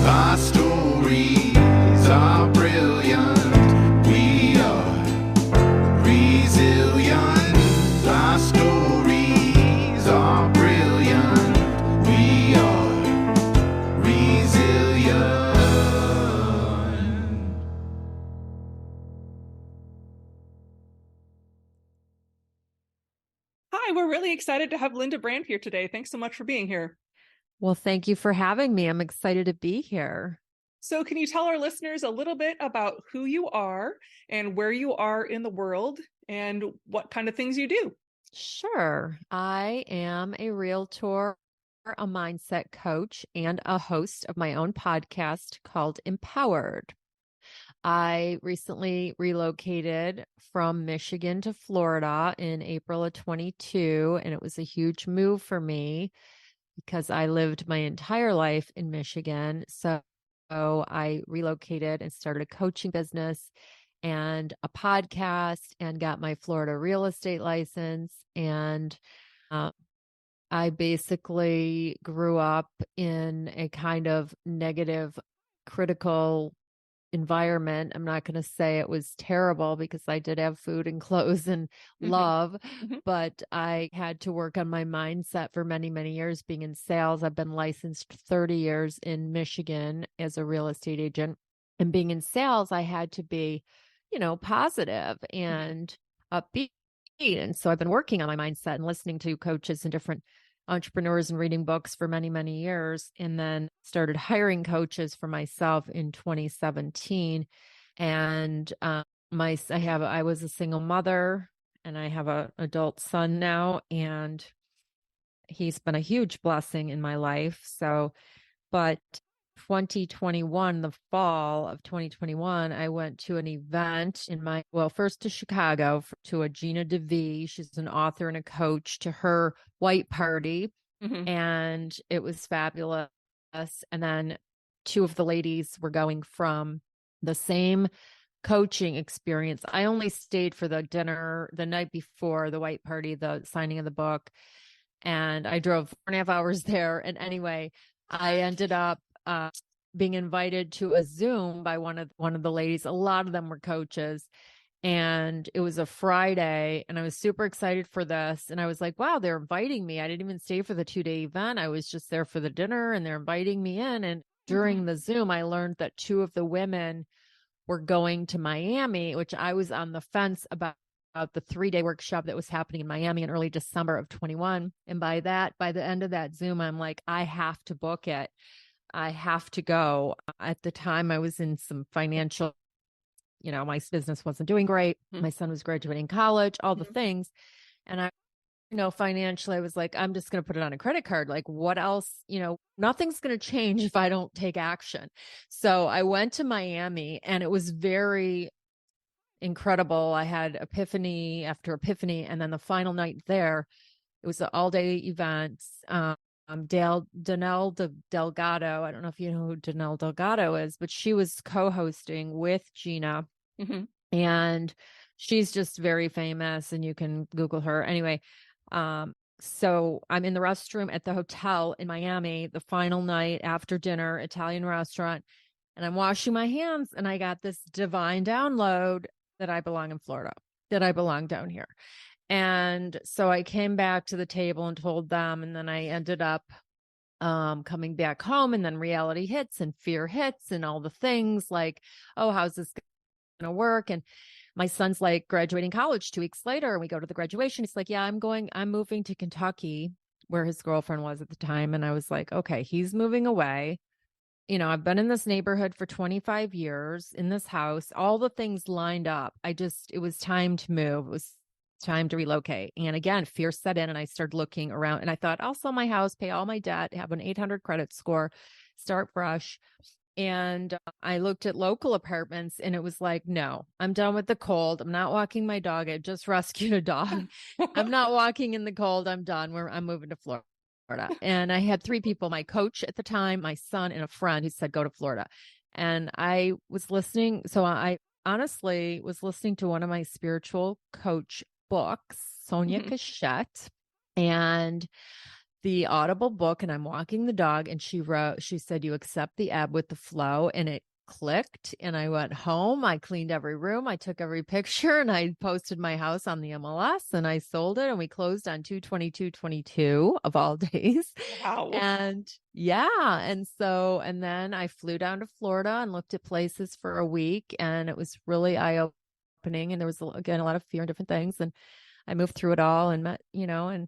Our stories are brilliant. We are resilient. Our stories are brilliant. We are resilient. Hi, we're really excited to have Linda Brand here today. Thanks so much for being here. Well, thank you for having me. I'm excited to be here. So, can you tell our listeners a little bit about who you are and where you are in the world and what kind of things you do? Sure. I am a realtor, a mindset coach, and a host of my own podcast called Empowered. I recently relocated from Michigan to Florida in April of 22, and it was a huge move for me because I lived my entire life in Michigan. So I relocated and started a coaching business and a podcast and got my Florida real estate license. And I basically grew up in a kind of negative, critical environment. I'm not going to say it was terrible because I did have food and clothes and love, but I had to work on my mindset for many, many years being in sales. I've been licensed 30 years in Michigan as a real estate agent. And being in sales, I had to be, positive and upbeat. And so I've been working on my mindset and listening to coaches and different entrepreneurs and reading books for many, many years, and then started hiring coaches for myself in 2017. And I was a single mother, and I have an adult son now, and he's been a huge blessing in my life. So, but 2021, the fall of 2021, I went to an event first to Chicago to a Gina DeVee. She's an author and a coach, to her white party. And it was fabulous. And then two of the ladies were going from the same coaching experience. I only stayed for the dinner the night before the white party, the signing of the book. And I drove 4.5 hours there. And anyway, I ended up being invited to a Zoom by one of the ladies. A lot of them were coaches, and it was a Friday, and I was super excited for this. And I was like, wow, they're inviting me. I didn't even stay for the 2-day event. I was just there for the dinner, and they're inviting me in. And during the Zoom, I learned that two of the women were going to Miami, which I was on the fence about the 3-day workshop that was happening in Miami in early December of 21. And by the end of that Zoom, I'm like, I have to book it. I have to go. At the time, I was in some financial, my business wasn't doing great. My son was graduating college, all the things. And I, financially, I was like, I'm just going to put it on a credit card. Like, what else? Nothing's going to change if I don't take action. So I went to Miami, and it was very incredible. I had epiphany after epiphany. And then the final night there, it was an all-day event. Danelle Delgado. I don't know if you know who Danelle Delgado is, but she was co-hosting with Gina, and she's just very famous, and you can Google her. Anyway, so I'm in the restroom at the hotel in Miami, the final night after dinner, Italian restaurant, and I'm washing my hands, and I got this divine download that I belong in Florida, that I belong down here. And so I came back to the table and told them, and then I ended up coming back home, and then reality hits and fear hits and all the things like, oh, how's this going to work? And my son's like graduating college 2 weeks later, and we go to the graduation. He's like, yeah, I'm moving to Kentucky, where his girlfriend was at the time. And I was like, okay, he's moving away. I've been in this neighborhood for 25 years in this house, all the things lined up. It was time to move. It was time to relocate. And again, fear set in, and I started looking around, and I thought, I'll sell my house, pay all my debt, have an 800 credit score, start fresh. And I looked at local apartments, and it was like, no, I'm done with the cold. I'm not walking my dog. I just rescued a dog. I'm not walking in the cold. I'm done. I'm moving to Florida. And I had 3 people, my coach at the time, my son, and a friend who said, go to Florida. And I was listening. So I honestly was listening to one of my spiritual coach books, Sonia Kashette. And the Audible book and I'm walking the dog, and she said, you accept the ebb with the flow, and it clicked. And I went home, I cleaned every room, I took every picture, and I posted my house on the MLS, and I sold it, and we closed on 2/22/22 of all days. Wow. And yeah, and then I flew down to Florida and looked at places for a week, and it was really eye-opening, and there was again a lot of fear and different things, and I moved through it all and met, and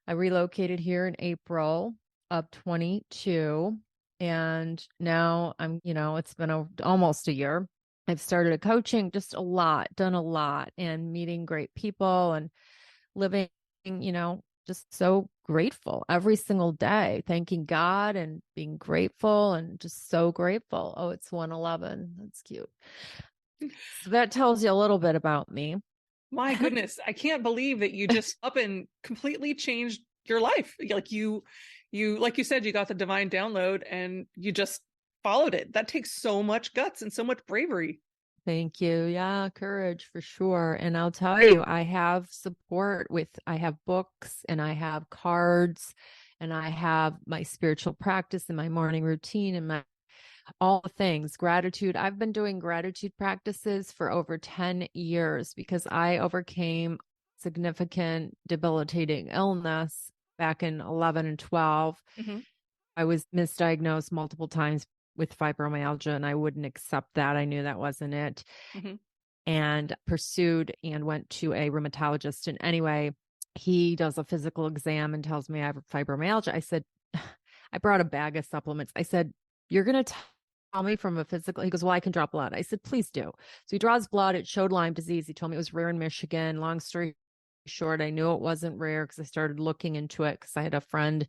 I relocated here in April of 22. And now it's been almost a year. I've started a coaching, just done a lot, and meeting great people and living, just so grateful every single day, thanking God and being grateful and just so grateful. Oh, it's 1:11. That's cute. So that tells you a little bit about me. My goodness, I can't believe that you just up and completely changed your life. Like you said, you got the divine download and you just followed it. That takes so much guts and so much bravery. Thank you. Yeah, courage for sure. And I'll tell you, I have support I have books, and I have cards, and I have my spiritual practice and my morning routine and all the things. Gratitude. I've been doing gratitude practices for over 10 years because I overcame significant debilitating illness back in 11 and 12. Mm-hmm. I was misdiagnosed multiple times with fibromyalgia, and I wouldn't accept that. I knew that wasn't it. Mm-hmm. And pursued and went to a rheumatologist. And anyway, he does a physical exam and tells me I have fibromyalgia. I said, I brought a bag of supplements. I said, you're going to tell me from a physical? He goes, well, I can draw blood. I said, please do. So he draws blood. It showed Lyme disease. He told me it was rare in Michigan. Long story short, I knew it wasn't rare because I started looking into it because I had a friend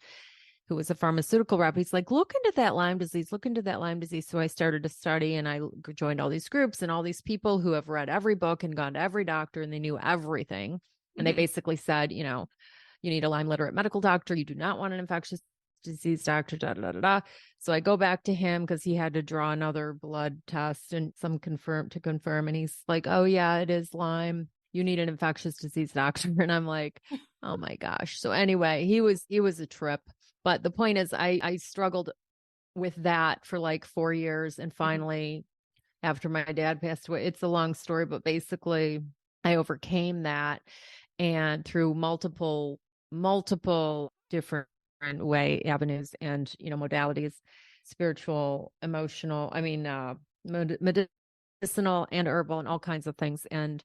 who was a pharmaceutical rep. He's like, look into that Lyme disease, look into that Lyme disease. So I started to study, and I joined all these groups and all these people who have read every book and gone to every doctor, and they knew everything. And they basically said, you need a Lyme literate medical doctor. You do not want an infectious disease doctor, da, da, da, da, da. So I go back to him because he had to draw another blood test and some confirm. And he's like, oh yeah, it is Lyme. You need an infectious disease doctor. And I'm like, oh my gosh. So anyway, he was a trip. But the point is, I struggled with that for like 4 years. And finally, after my dad passed away, it's a long story, but basically I overcame that. And through multiple different avenues and, modalities, spiritual, emotional, medicinal and herbal and all kinds of things. And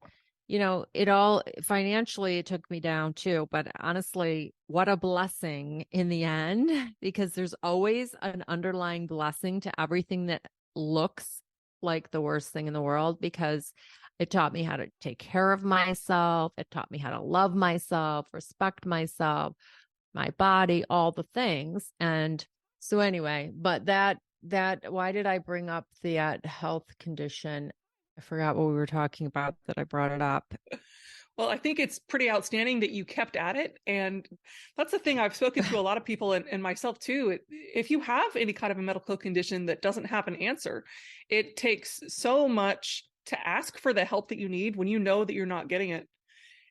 it all financially, it took me down too, but honestly, what a blessing in the end, because there's always an underlying blessing to everything that looks like the worst thing in the world, because it taught me how to take care of myself. It taught me how to love myself, respect myself, my body, all the things. And so anyway, but that why did I bring up the health condition? I forgot what we were talking about that I brought it up. Well, I think it's pretty outstanding that you kept at it. And that's the thing. I've spoken to a lot of people and myself too. If you have any kind of a medical condition that doesn't have an answer, it takes so much to ask for the help that you need when you know that you're not getting it.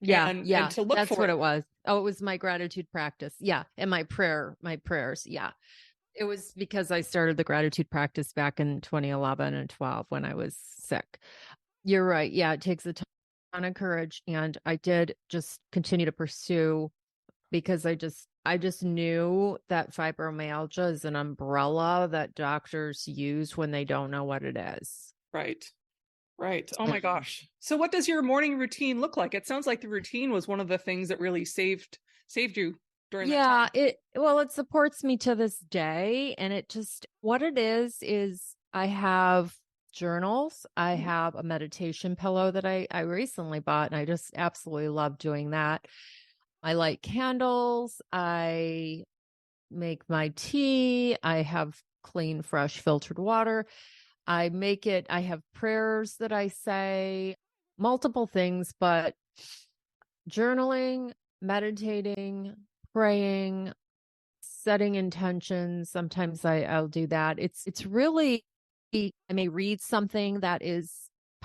Yeah. And to look that's for what it was. Oh, it was my gratitude practice. Yeah. And my prayers. Yeah. It was because I started the gratitude practice back in 2011 and 12 when I was sick. You're right. Yeah, it takes a ton of courage, and I did just continue to pursue because I just knew that fibromyalgia is an umbrella that doctors use when they don't know what it is. Right. Oh my gosh. So what does your morning routine look like? It sounds like the routine was one of the things that really saved you during that time. It supports me to this day. And what it is I have journals. I have a meditation pillow that I recently bought, and I just absolutely love doing that. I light candles. I make my tea. I have clean, fresh, filtered water. I have prayers that I say, multiple things, but journaling, meditating, praying, setting intentions. Sometimes I'll do that. It's really, I may read something that is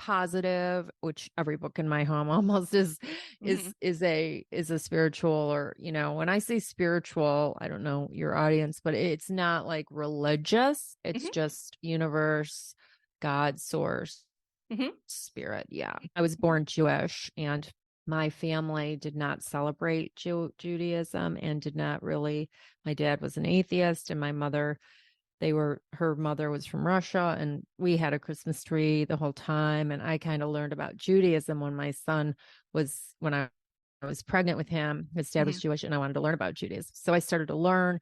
positive, which every book in my home almost is Mhm. a spiritual, or, when I say spiritual, I don't know your audience, but it's not like religious. It's Mhm. just universe, God, source, Mhm. spirit. Yeah. I was born Jewish, and my family did not celebrate Judaism, and did not really. My dad was an atheist, and my mother, her mother was from Russia, and we had a Christmas tree the whole time. And I kind of learned about Judaism when I was pregnant with him. His dad was Mhm. Jewish, and I wanted to learn about Judaism. So I started to learn.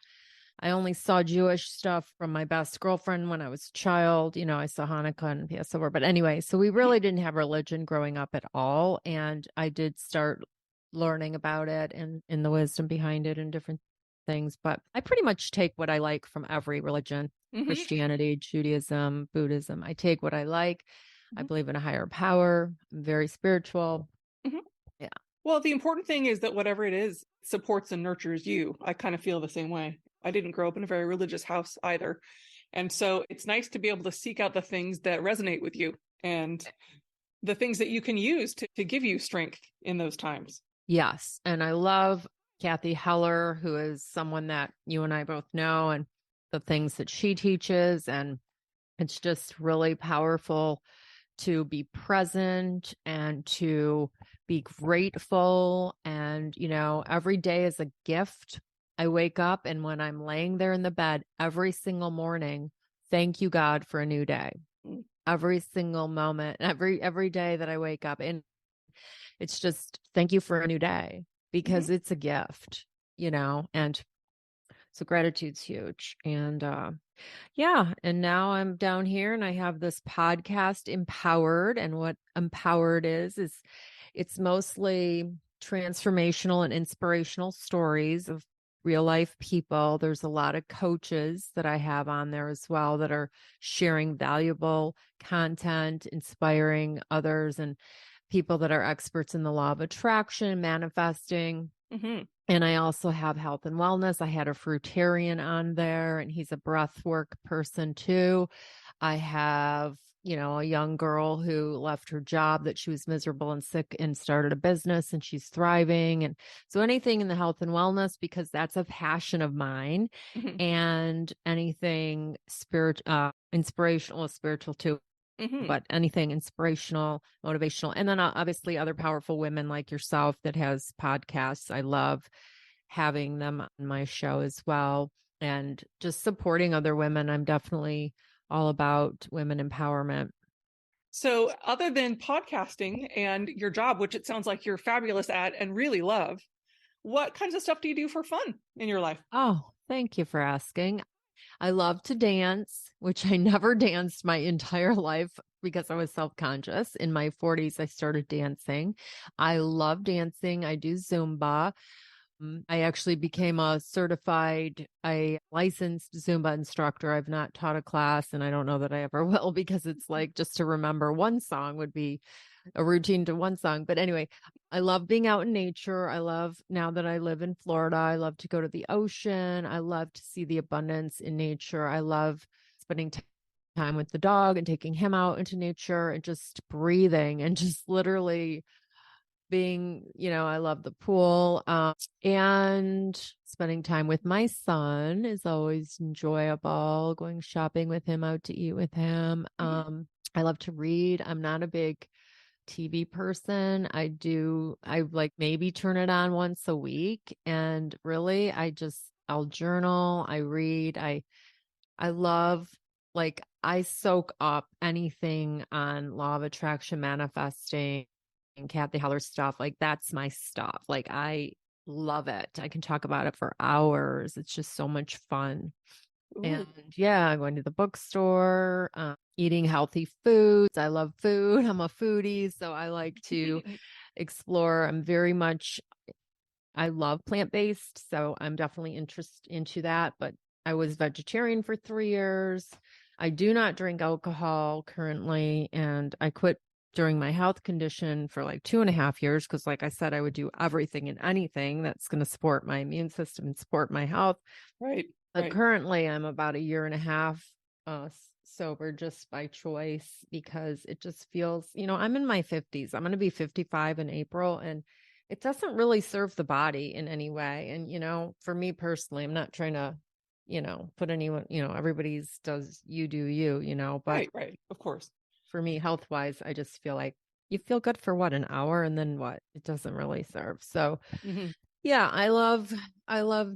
I only saw Jewish stuff from my best girlfriend when I was a child. I saw Hanukkah and Passover. But anyway, so we Mhm. really didn't have religion growing up at all. And I did start learning about it and the wisdom behind it and different things. But I pretty much take what I like from every religion: Mhm. Christianity, Judaism, Buddhism. I take what I like. I Mhm. believe in a higher power. I'm very spiritual. Mhm. Yeah. Well, the important thing is that whatever it is supports and nurtures you. I kind of feel the same way. I didn't grow up in a very religious house either. And so it's nice to be able to seek out the things that resonate with you and the things that you can use to give you strength in those times. Yes. And I love Kathy Heller, who is someone that you and I both know, and the things that she teaches. And it's just really powerful to be present and to be grateful. And, every day is a gift. I wake up, and when I'm laying there in the bed every single morning, thank you, God, for a new day. Mm. Every single moment, every day that I wake up. And it's just thank you for a new day, Mhm. because it's a gift, and so gratitude's huge. And yeah, and now I'm down here, and I have this podcast, Empowered. And what Empowered is it's mostly transformational and inspirational stories of real life people. There's a lot of coaches that I have on there as well that are sharing valuable content, inspiring others, and people that are experts in the law of attraction, manifesting. Mhm. And I also have health and wellness. I had a fruitarian on there, and he's a breath work person too. I have, a young girl who left her job that she was miserable and sick, and started a business, and she's thriving. And so anything in the health and wellness, because that's a passion of mine, Mhm. and anything inspirational is spiritual too, Mhm. but anything inspirational, motivational. And then obviously other powerful women like yourself that has podcasts. I love having them on my show as well, and just supporting other women. I'm definitely all about women empowerment. So, other than podcasting and your job, which it sounds like you're fabulous at and really love, what kinds of stuff do you do for fun in your life? Oh, thank you for asking. I love to dance, which I never danced my entire life because I was self-conscious. In my 40s, I started dancing. I love dancing. I do Zumba. I actually became a licensed Zumba instructor. I've not taught a class, and I don't know that I ever will, because it's like just to remember one song would be a routine to one song. But anyway, I love being out in nature. I love, now that I live in Florida, I love to go to the ocean. I love to see the abundance in nature. I love spending time with the dog and taking him out into nature and just breathing and just literally being, I love the pool, and spending time with my son is always enjoyable. Going shopping with him, out to eat with him. Mhm. I love to read. I'm not a big TV person. I like maybe turn it on once a week. And really, I'll journal, I read, I love, like, I soak up anything on law of attraction, manifesting, and Kathy Heller stuff. Like, that's my stuff. Like, I love it. I can talk about it for hours. It's just so much fun. And Ooh. yeah, going to the bookstore, eating healthy foods. I love food. I'm a foodie, so I like to explore. I love plant-based, so I'm definitely interested into that. But I was vegetarian for 3 years. I do not drink alcohol currently, and I quit during my health condition for like 2.5 years, because, like I said, I would do everything and anything that's going to support my immune system and support my health. Right, But right. currently, I'm about a year and a half sober just by choice because it just feels, I'm in my 50s. I'm going to be 55 in April, and it doesn't really serve the body in any way. And, for me personally, I'm not trying to, put anyone, everybody's does you do you, but Right. Of course. for me, health wise, I just feel like you feel good for what, an hour, and then what? It doesn't really serve. So Mhm. yeah, I love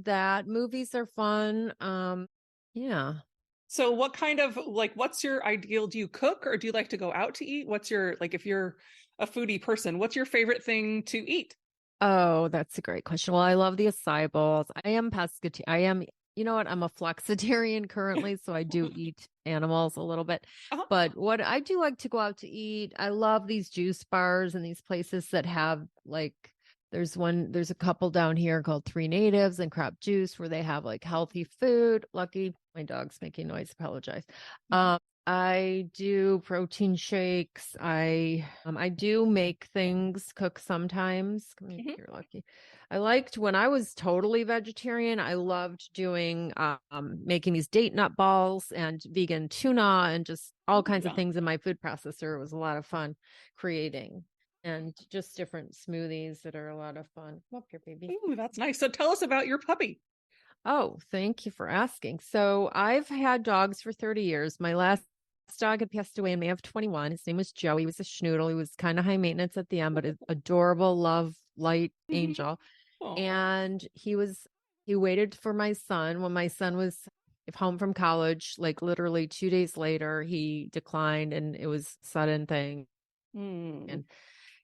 that. Movies are fun. Yeah. So what kind of what's your ideal? Do you cook or do you like to go out to eat? What's your if you're a foodie person, what's your favorite thing to eat? Oh, that's a great question. Well, I love the acai bowls. I am pescatarian. I am, you know what? I'm a flexitarian currently, so I do eat animals a little bit. Uh-huh. But what I do like to go out to eat, I love these juice bars and these places that have there's a couple down here called Three Natives and Crop Juice where they have like healthy food. Lucky, my dog's making noise. Apologize. I do protein shakes. I do make things, cook sometimes. Come Mhm. here, Lucky. I liked when I was totally vegetarian, I loved doing making these date nut balls and vegan tuna and just all kinds of Yeah. things in my food processor. It was a lot of fun creating, and just different smoothies that are a lot of fun. Come up here, baby. Ooh, that's nice. So tell us about your puppy. Oh, thank you for asking. So I've had dogs for 30 years. My last dog had passed away in May of 21. His name was Joe. He was a schnoodle. He was kind of high maintenance at the end, but an adorable, love, light Mhm. angel. Oh. And he waited for my son when my son was home from college. Like literally 2 days later, he declined, and it was a sudden thing. Mm. And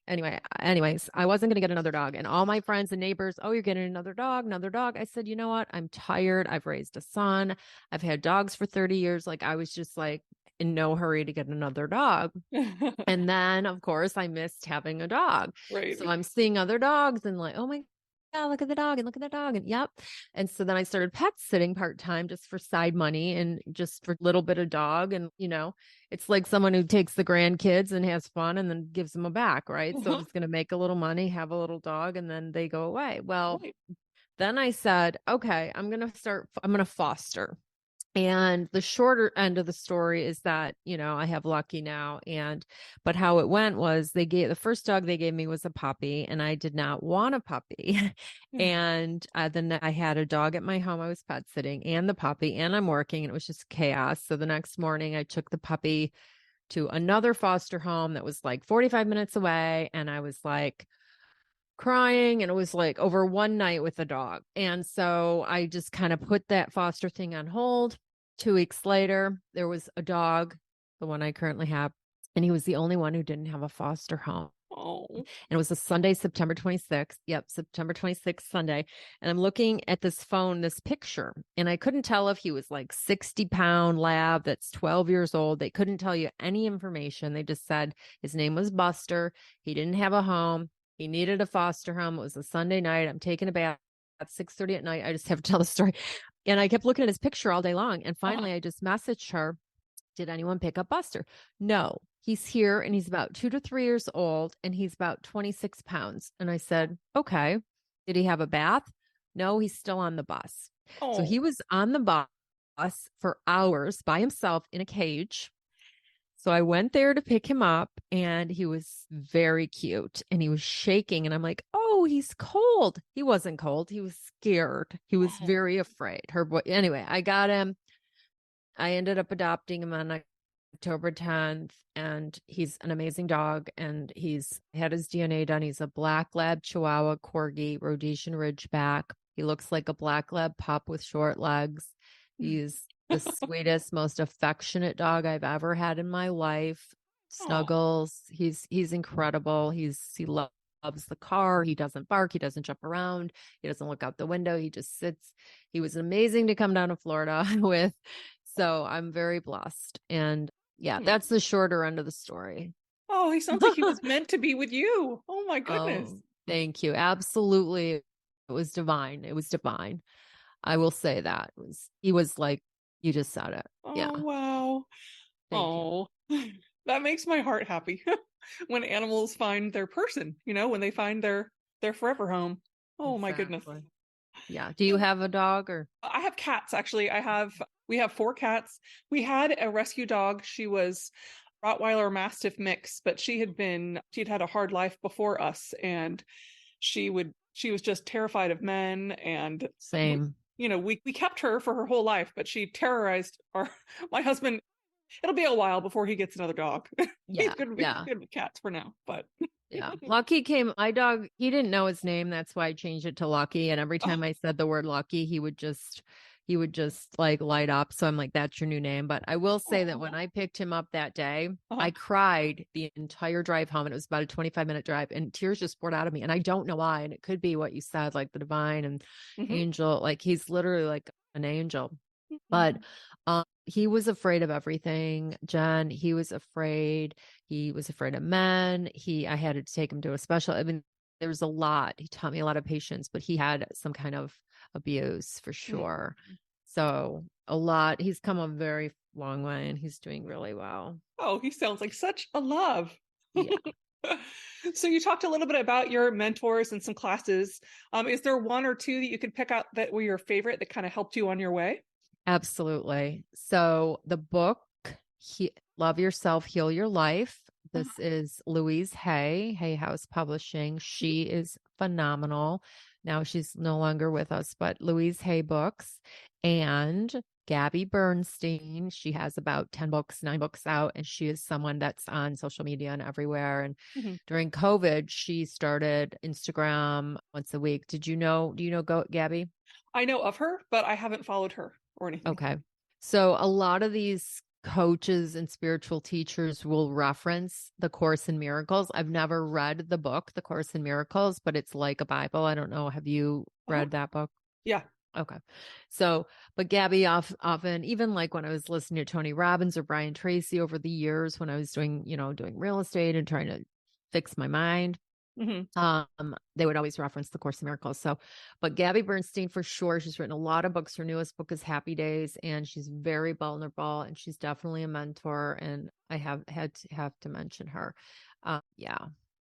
anyways, I wasn't going to get another dog. And all my friends and neighbors, oh, you're getting another dog, another dog. I said, you know what? I'm tired. I've raised a son. I've had dogs for 30 years. Like I was just like in no hurry to get another dog. And then, of course, I missed having a dog. Right. So I'm seeing other dogs and like, oh my God, look at the dog and look at the dog. And yep. And so then I started pet sitting part-time just for side money and just for a little bit of dog. And, it's like someone who takes the grandkids and has fun and then gives them a back, right? So I'm Uh-huh. just going to make a little money, have a little dog, and then they go away. Well, Right. then I said, okay, I'm going to foster. And the shorter end of the story is that, I have Lucky now. But how it went was the first dog they gave me was a puppy, and I did not want a puppy. And then I had a dog at my home. I was pet sitting and the puppy, and I'm working, and it was just chaos. So the next morning I took the puppy to another foster home that was like 45 minutes away. And I was like, crying, and it was like over one night with the dog. And so I just kind of put that foster thing on hold. 2 weeks later, there was a dog, the one I currently have, and he was the only one who didn't have a foster home. Oh. And it was a Sunday, September 26th. Yep, September 26th, Sunday. And I'm looking at this picture, and I couldn't tell if he was like 60-pound lab that's 12 years old. They couldn't tell you any information. They just said his name was Buster. He didn't have a home. He needed a foster home. It was a Sunday night. I'm taking a bath at 6:30 at night. I just have to tell the story. And I kept looking at his picture all day long. And finally, I just messaged her, did anyone pick up Buster? No, he's here, and he's about 2 to 3 years old, and he's about 26 pounds. And I said, okay, did he have a bath? No, he's still on the bus. So he was on the bus for hours by himself in a cage. So I went there to pick him up, and he was very cute, and he was shaking, and I'm like, oh, he's cold. He wasn't cold. He was scared. He was very afraid. Anyway, I got him. I ended up adopting him on October 10th, and he's an amazing dog, and he's had his DNA done. He's a black lab Chihuahua Corgi Rhodesian Ridgeback. He looks like a black lab pup with short legs. He's the sweetest, most affectionate dog I've ever had in my life. Snuggles. He's incredible. He loves the car. He doesn't bark. He doesn't jump around. He doesn't look out the window. He just sits. He was amazing to come down to Florida with. So I'm very blessed. And yeah, that's the shorter end of the story. Oh, he sounds like he was meant to be with you. Oh my goodness. Oh, thank you. Absolutely. It was divine. It was divine. I will say that. He was like, you just said it. Yeah. Oh, wow. Thank you. That makes my heart happy when animals find their person, when they find their forever home. Oh my goodness. Yeah. Do you have a dog or? I have cats, actually. I have We have 4 cats. We had a rescue dog. She was Rottweiler Mastiff mix, but she'd had a hard life before us, and she was just terrified of men, and Same. we kept her for her whole life, but she terrorized my husband. It'll be a while before he gets another dog. Yeah. He's Yeah. good with cats for now, but Yeah. Lucky came, my dog, he didn't know his name. That's why I changed it to Lucky. And every time I said the word Lucky, he would just like light up. So I'm like, that's your new name. But I will say that when I picked him up that day, I cried the entire drive home. And it was about a 25-minute drive, and tears just poured out of me. And I don't know why. And it could be what you said, like the divine and angel, like he's literally like an angel. But he was afraid of everything, Jen. He was afraid. He was afraid of men. I had to take him to a special. I mean, there was a lot. He taught me a lot of patience, but he had some kind of abuse for sure. So a lot. He's come a very long way, and he's doing really well. Oh, he sounds like such a love. Yeah. So you talked a little bit about your mentors and some classes. Is there one or two that you could pick out that were your favorite that kind of helped you on your way? Absolutely. So the book, Love Yourself, Heal Your Life. This is Louise Hay, Hay House Publishing. She is phenomenal. Now she's no longer with us, but Louise Hay books. And Gabby Bernstein, she has about 9 books out, and she is someone that's on social media and everywhere. And during COVID, she started Instagram once a week. Do you know Gabby? I know of her, but I haven't followed her or anything. Okay. So a lot of these coaches and spiritual teachers will reference the Course in Miracles. I've never read the book, The Course in Miracles, but it's like a Bible. I don't know. Have you read that book? Yeah. Okay. So, but Gabby often, even like when I was listening to Tony Robbins or Brian Tracy over the years, when I was doing real estate and trying to fix my mind, they would always reference the Course in Miracles. So, but Gabby Bernstein, for sure, she's written a lot of books. Her newest book is Happy Days, and she's very vulnerable, and she's definitely a mentor. And I have to mention her. Yeah.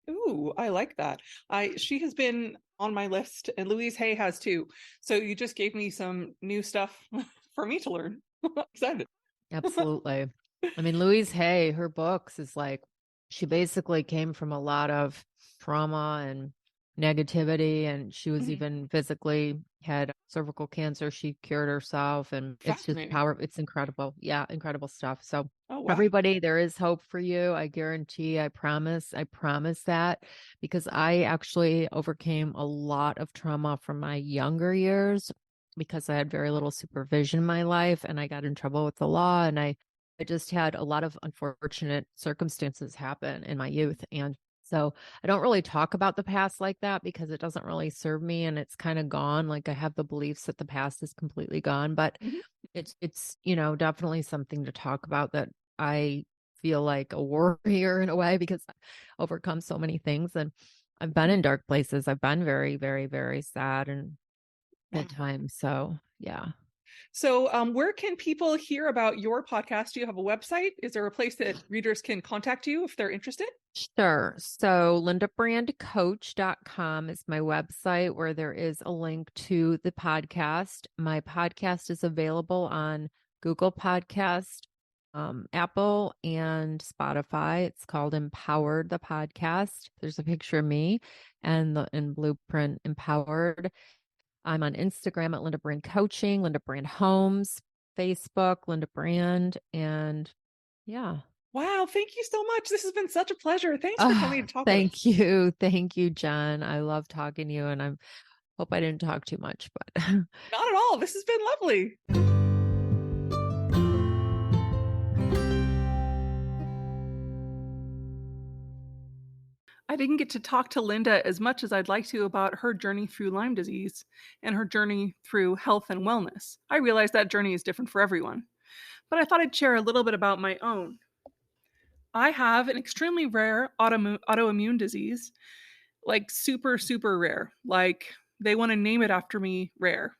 Ooh, I like that. She has been on my list, and Louise Hay has too. So you just gave me some new stuff for me to learn. I'm excited. Absolutely. I mean, Louise Hay, her books is like, she basically came from a lot of trauma and negativity, and she was even physically had cervical cancer. She cured herself, and it's just it's incredible. Yeah, incredible stuff. So everybody, there is hope for you. I guarantee, I promise that, because I actually overcame a lot of trauma from my younger years because I had very little supervision in my life, and I got in trouble with the law, and I just had a lot of unfortunate circumstances happen in my youth. And so I don't really talk about the past like that because it doesn't really serve me, and it's kind of gone. Like, I have the beliefs that the past is completely gone, but it's definitely something to talk about, that I feel like a warrior in a way, because I overcome so many things, and I've been in dark places. I've been very, very, very sad and at times. So yeah. So where can people hear about your podcast? Do you have a website? Is there a place that readers can contact you if they're interested? Sure. So lindabrandcoach.com is my website, where there is a link to the podcast. My podcast is available on Google Podcast, Apple, and Spotify. It's called Empowered, the podcast. There's a picture of me and in Blueprint Empowered. I'm on Instagram at Linda Brand Coaching, Linda Brand Homes, Facebook, Linda Brand, and yeah. Wow, thank you so much. This has been such a pleasure. Thanks for coming to talk with us. Thank you. Thank you, Jen. I love talking to you, and I hope I didn't talk too much, but not at all. This has been lovely. I didn't get to talk to Linda as much as I'd like to about her journey through Lyme disease and her journey through health and wellness. I realize that journey is different for everyone, but I thought I'd share a little bit about my own. I have an extremely rare autoimmune disease, like super, super rare. Like, they want to name it after me rare.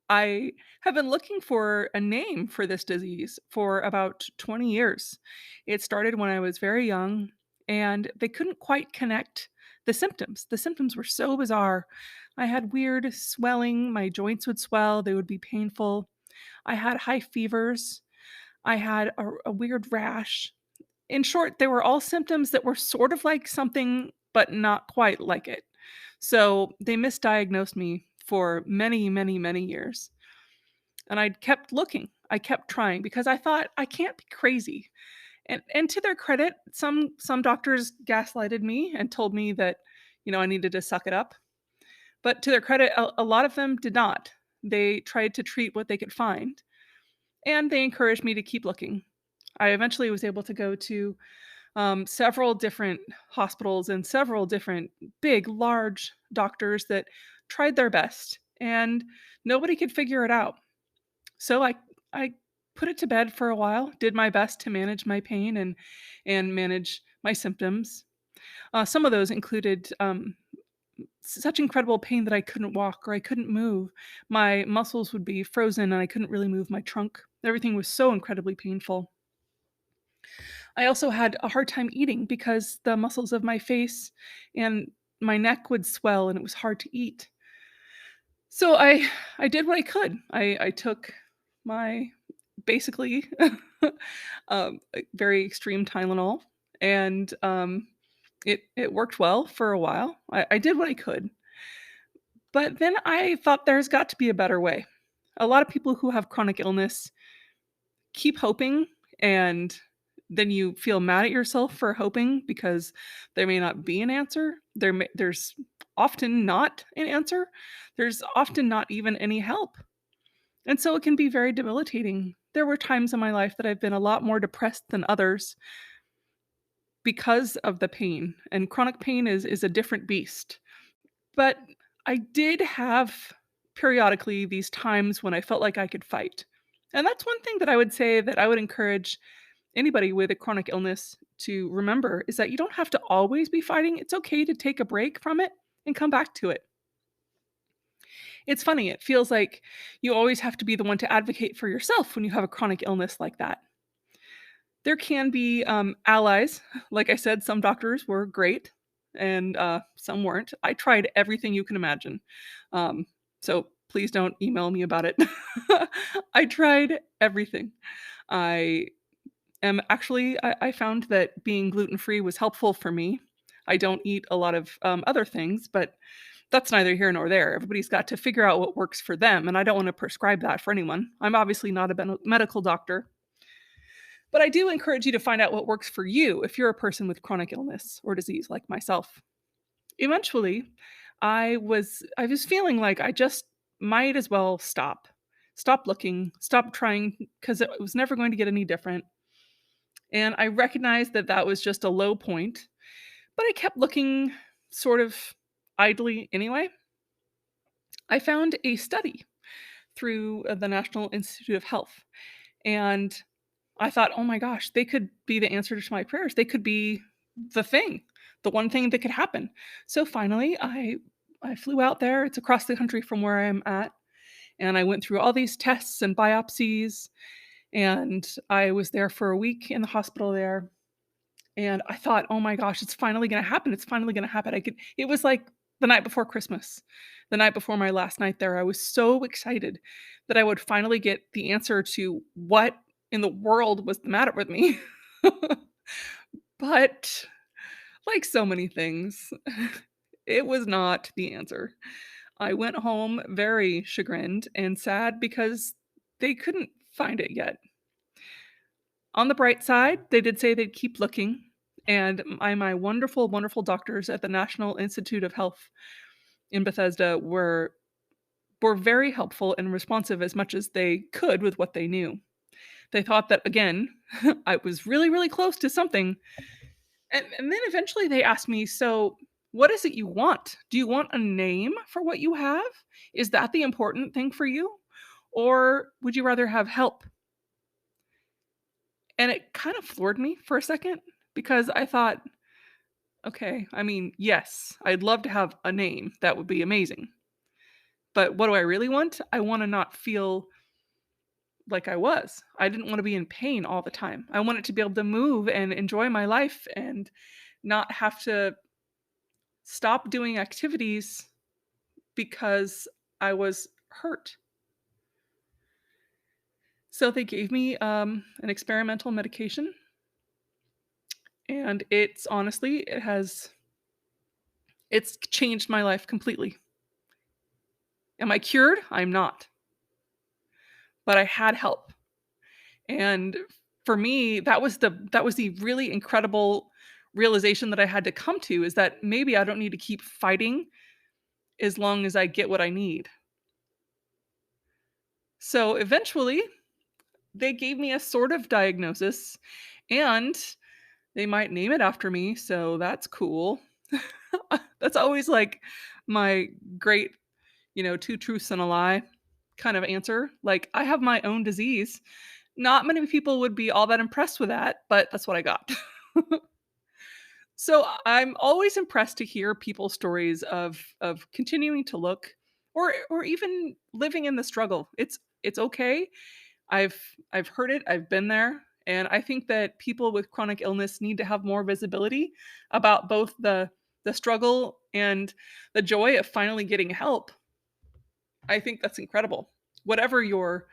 I have been looking for a name for this disease for about 20 years. It started when I was very young, and they couldn't quite connect the symptoms. The symptoms were so bizarre. I had weird swelling. My joints would swell. They would be painful. I had high fevers. I had a weird rash. In short, they were all symptoms that were sort of like something, but not quite like it. So they misdiagnosed me for many, many, many years. And I kept looking. I kept trying because I thought I can't be crazy. And to their credit, some doctors gaslighted me and told me that, I needed to suck it up. But to their credit, a lot of them did not. They tried to treat what they could find, and they encouraged me to keep looking. I eventually was able to go to several different hospitals and several different big, large doctors that tried their best, and nobody could figure it out. So I put it to bed for a while, did my best to manage my pain and manage my symptoms. Some of those included such incredible pain that I couldn't walk or I couldn't move. My muscles would be frozen and I couldn't really move my trunk. Everything was so incredibly painful. I also had a hard time eating because the muscles of my face and my neck would swell and it was hard to eat. So I did what I could. I took my basically very extreme Tylenol, and it worked well for a while. I did what I could, but then I thought there's got to be a better way. A lot of people who have chronic illness keep hoping, and then you feel mad at yourself for hoping because there may not be an answer. There's often not an answer. There's often not even any help. And so it can be very debilitating. There were times in my life that I've been a lot more depressed than others because of the pain. And chronic pain is a different beast. But I did have periodically these times when I felt like I could fight. And that's one thing that I would say that I would encourage anybody with a chronic illness to remember is that you don't have to always be fighting. It's okay to take a break from it and come back to it. It's funny, it feels like you always have to be the one to advocate for yourself when you have a chronic illness like that. There can be allies. Like I said, some doctors were great and some weren't. I tried everything you can imagine. So please don't email me about it. I tried everything. I I found that being gluten free was helpful for me. I don't eat a lot of other things, but that's neither here nor there. Everybody's got to figure out what works for them, and I don't want to prescribe that for anyone. I'm obviously not a medical doctor, but I do encourage you to find out what works for you if you're a person with chronic illness or disease like myself. Eventually, I was feeling like I just might as well stop. Stop looking, stop trying because it was never going to get any different. And I recognized that that was just a low point, but I kept looking sort of idly anyway. I found a study through the National Institute of Health, and I thought, "Oh my gosh, they could be the answer to my prayers. They could be the thing, the one thing that could happen." So finally, I flew out there. It's across the country from where I'm at, and I went through all these tests and biopsies, and I was there for a week in the hospital there. And I thought, "Oh my gosh, it's finally gonna happen. It's finally gonna happen." It was like the night before Christmas, the night before my last night there. I was so excited that I would finally get the answer to what in the world was the matter with me. But like so many things, it was not the answer. I went home very chagrined and sad because they couldn't find it yet. On the bright side, they did say they'd keep looking, and my wonderful, wonderful doctors at the National Institute of Health in Bethesda were very helpful and responsive as much as they could with what they knew. They thought that again, I was really, really close to something. And then eventually they asked me, "So, what is it you want? Do you want a name for what you have? Is that the important thing for you? Or would you rather have help?" And it kind of floored me for a second because I thought, okay, I mean, yes, I'd love to have a name. That would be amazing. But what do I really want? I want to not feel like I was. I didn't want to be in pain all the time. I wanted to be able to move and enjoy my life and not have to stop doing activities because I was hurt. So they gave me an experimental medication, and it's changed my life completely. Am I cured? I'm not, but I had help. And for me, that was the really incredible realization that I had to come to, is that maybe I don't need to keep fighting as long as I get what I need. So eventually, they gave me a sort of diagnosis, and they might name it after me, so that's cool. That's always like my great, two truths and a lie kind of answer. Like, I have my own disease. Not many people would be all that impressed with that, but that's what I got. So I'm always impressed to hear people's stories of continuing to look, or even living in the struggle. It's okay. I've I've heard it, I've been there, and I think that people with chronic illness need to have more visibility about both the struggle and the joy of finally getting help. I think that's incredible. Whatever your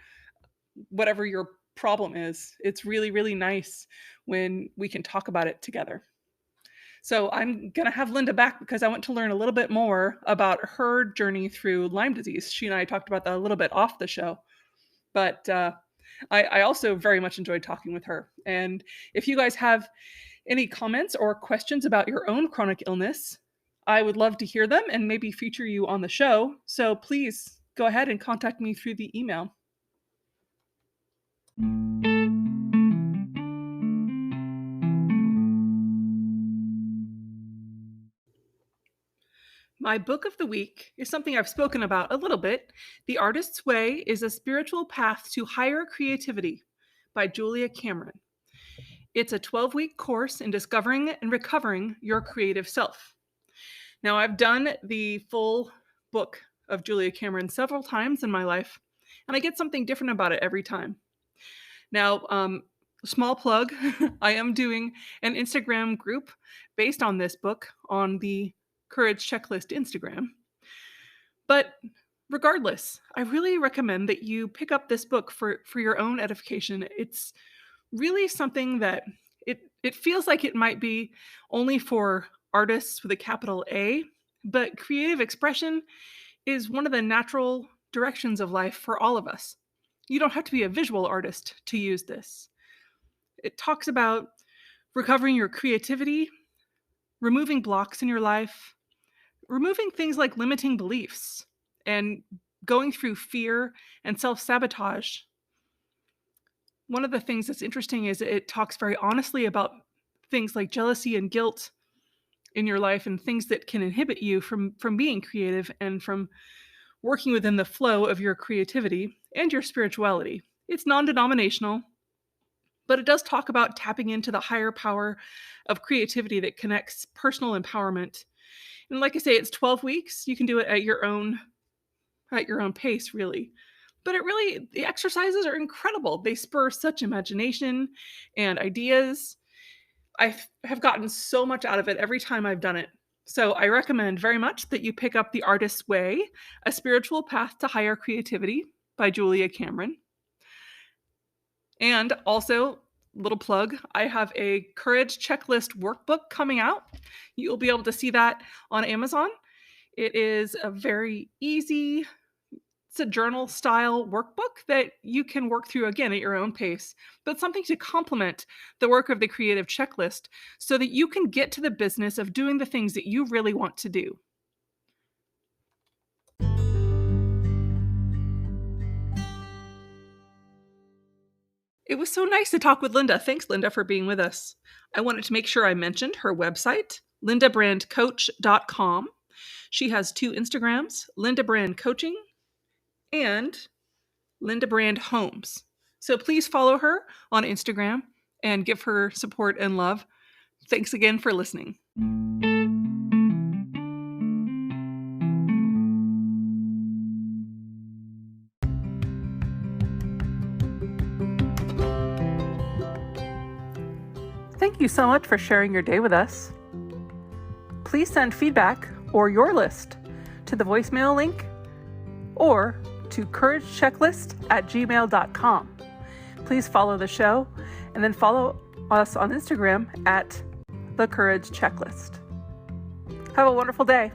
whatever your problem is, it's really, really nice when we can talk about it together. So I'm going to have Linda back because I want to learn a little bit more about her journey through Lyme disease. She and I talked about that a little bit off the show, but I also very much enjoyed talking with her. And if you guys have any comments or questions about your own chronic illness, I would love to hear them and maybe feature you on the show. So please go ahead and contact me through the email. My book of the week is something I've spoken about a little bit. The Artist's Way is a Spiritual Path to Higher Creativity by Julia Cameron. It's a 12-week course in discovering and recovering your creative self. Now, I've done the full book of Julia Cameron several times in my life, and I get something different about it every time. Now, small plug, I am doing an Instagram group based on this book on the Courage Checklist Instagram. But regardless, I really recommend that you pick up this book for your own edification. It's really something that it feels like it might be only for artists with a capital A, but creative expression is one of the natural directions of life for all of us. You don't have to be a visual artist to use this. It talks about recovering your creativity, removing blocks in your life, removing things like limiting beliefs, and going through fear and self-sabotage. One of the things that's interesting is it talks very honestly about things like jealousy and guilt in your life, and things that can inhibit you from being creative and from working within the flow of your creativity and your spirituality. It's non-denominational, but it does talk about tapping into the higher power of creativity that connects personal empowerment. And like I say, it's 12 weeks. You can do it at your own pace, really. But the exercises are incredible. They spur such imagination and ideas. I have gotten so much out of it every time I've done it. So I recommend very much that you pick up The Artist's Way, A Spiritual Path to Higher Creativity by Julia Cameron. And also, little plug, I have a Courage Checklist workbook coming out. You'll be able to see that on Amazon. It is a very easy, it's a journal style workbook that you can work through again at your own pace, but something to complement the work of the creative checklist so that you can get to the business of doing the things that you really want to do. It was so nice to talk with Linda. Thanks, Linda, for being with us. I wanted to make sure I mentioned her website, lindabrandcoach.com. She has 2 Instagrams, Linda Brand Coaching and Linda Brand Homes. So please follow her on Instagram and give her support and love. Thanks again for listening. Thank you so much for sharing your day with us. Please send feedback or your list to the voicemail link or to couragechecklist@gmail.com. please follow the show and then follow us on Instagram at The Courage Checklist. Have a wonderful day.